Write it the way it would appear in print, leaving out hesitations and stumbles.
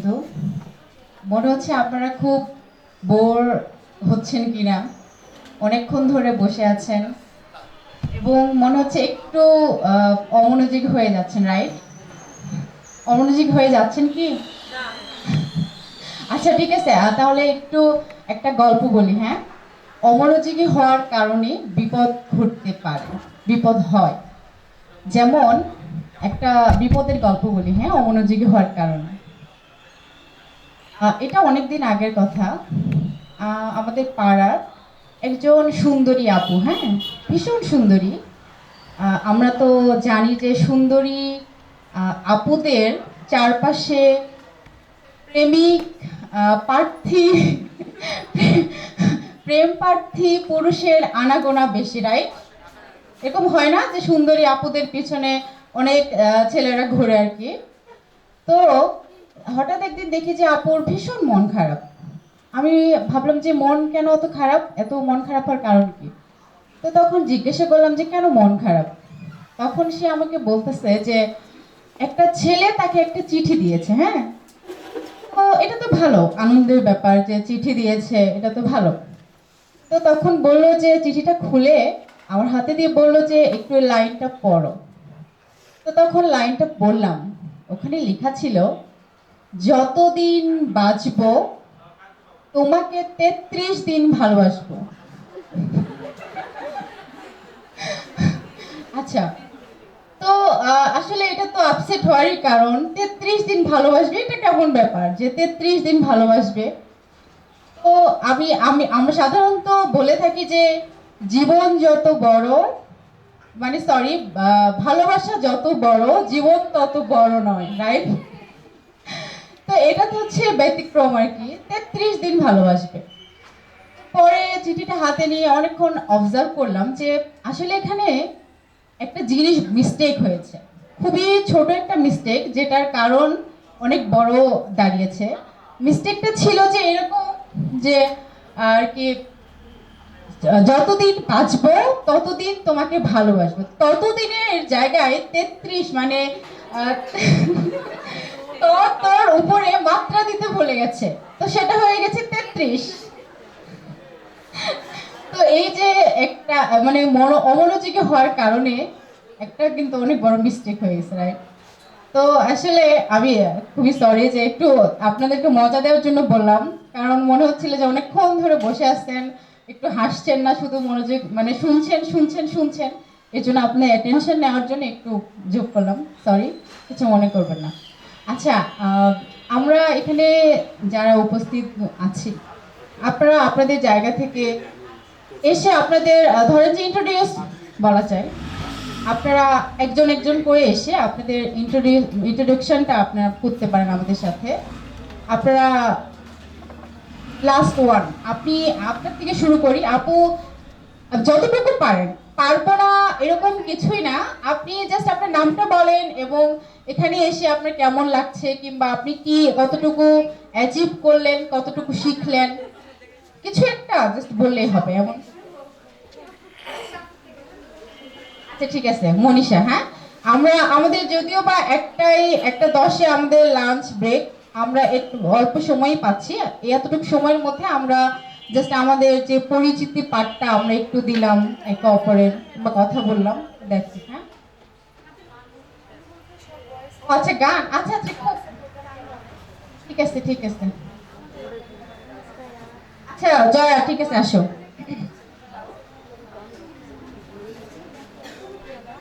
বন্ধু, মনে হচ্ছে আপনারা খুব বোর হচ্ছেন কিনা। অনেকক্ষণ ধরে বসে আছেন এবং মনে হচ্ছে একটু অমনোযোগী হয়ে যাচ্ছেন, রাইট? অমনোযোগী হয়ে যাচ্ছেন কি? আচ্ছা ঠিক আছে, তাহলে একটু একটা গল্প বলি, হ্যাঁ? অমনোযোগী হওয়ার কারণে বিপদ ঘটতে পারে, বিপদ হয়। যেমন একটা বিপদের গল্প বলি, হ্যাঁ, অমনোযোগী হওয়ার কারণে। এটা অনেকদিন আগের কথা। আমাদের পাড়ার একজন সুন্দরী আপু, হ্যাঁ, ভীষণ সুন্দরী। আমরা তো জানি যে সুন্দরী আপুদের চারপাশে প্রেমিক প্রার্থী প্রেম প্রার্থী পুরুষের আনাগোনা বেশি, রাইট? এরকম হয় না যে সুন্দরী আপুদের পিছনে অনেক ছেলেরা ঘুরে আর কি। তো হঠাৎ একদিন দেখি যে আপুর ভীষণ মন খারাপ। আমি ভাবলাম যে মন কেন অত খারাপ, এত মন খারাপ হওয়ার কারণ কি? তো তখন জিজ্ঞাসা করলাম যে কেন মন খারাপ। তখন সে আমাকে বলতেছে যে একটা ছেলে তাকে একটা চিঠি দিয়েছে, হ্যাঁ। তো এটা তো ভালো, আনন্দের ব্যাপার যে চিঠি দিয়েছে, এটা তো ভালো। তো তখন বললো যে চিঠিটা খুলে আমার হাতে দিয়ে বললো যে একটু এই লাইনটা পড়ো। তো তখন লাইনটা বললাম। ওখানে লেখা ছিল, যতদিন বাঁচবো তোমাকে 33 দিন ভালোবাসবো। আচ্ছা, তো আসলে এটা তো আপসেট হওয়ারই কারণ। 33 দিন ভালোবাসবে, এটা কেমন ব্যাপার যে 33 দিন ভালোবাসবে? তো আমি আমি আমরা সাধারণত বলে থাকি যে জীবন যত বড়, মানে সরি, ভালোবাসা যত বড় জীবন তত বড় নয়, রাইট? তো এটা তো হচ্ছে ব্যতিক্রম আর কি, 33 দিন ভালোবাসবে। পরে চিঠিটা হাতে নিয়ে অনেকক্ষণ অবজার্ভ করলাম যে আসলে এখানে একটা জিনিস মিস্টেক হয়েছে। খুবই ছোট একটা মিস্টেক, যেটার কারণ অনেক বড় দাঁড়িয়েছে। মিস্টেকটা ছিল যে এরকম, যে আর কি, যতদিন বাঁচবো ততদিন তোমাকে ভালোবাসবো, ততদিনের জায়গায় 33, মানে আহ, তোর উপরে মাত্রা দিতে ভুলে গেছে, তো সেটা হয়ে গেছে 33। তো এই যে একটা মানে অমনোযোগী হওয়ার কারণে একটা কিন্তু অনেক বড় মিস্টেক হয়ে গেছে, রাইট? তো আসলে আমি খুবই সরি যে একটু আপনাদেরকে মজা দেওয়ার জন্য বললাম, কারণ মনে হচ্ছিল যে অনেকক্ষণ ধরে বসে আছেন, একটু হাসছেন না, শুধু মনোযোগ মানে শুনছেন শুনছেন শুনছেন। এই জন্য আপনার অ্যাটেনশন নেওয়ার জন্য একটু যোগ করলাম, সরি, কিছু মনে করবেন না। আচ্ছা, আমরা এখানে যারা উপস্থিত আছি, আপনারা আপনাদের জায়গা থেকে এসে আপনাদের ধরেন যে ইন্ট্রোডিউস বলা যায়, আপনারা একজন একজন করে এসে আপনাদের ইন্ট্রোডাকশনটা আপনারা করতে পারেন আমাদের সাথে। আপনারা লাস্ট ওয়ান, আপনি আপনার থেকে শুরু করি আপু। যতটুকু পারেন, পারবো না এরকম কিছুই না, আপনি জাস্ট আপনার নামটা বলেন এবং এখানে এসে আপনার কেমন লাগছে, কিংবা আপনি কি কতটুকু অ্যাচিভ করলেন, কতটুকু শিখলেন, কিছু একটা জাস্ট বললেই হবে এমন। আচ্ছা ঠিক আছে, মনীষা, হ্যাঁ। আমরা আমাদের যদিও বা একটা 10-এ আমাদের লাঞ্চ ব্রেক, আমরা একটু অল্প সময় পাচ্ছি। এতটুকু সময়ের মধ্যে আমরা জাস্ট আমাদের যে পরিচিতি পাঠটা আমরা একটু দিলাম একে অপরের, বা কথা বললাম, দেখছি, হ্যাঁ। ও আচ্ছা, গান, আচ্ছা আচ্ছা, খুব ঠিক আছে ঠিক আছে। আচ্ছা জয়া, ঠিক আছে, আসো।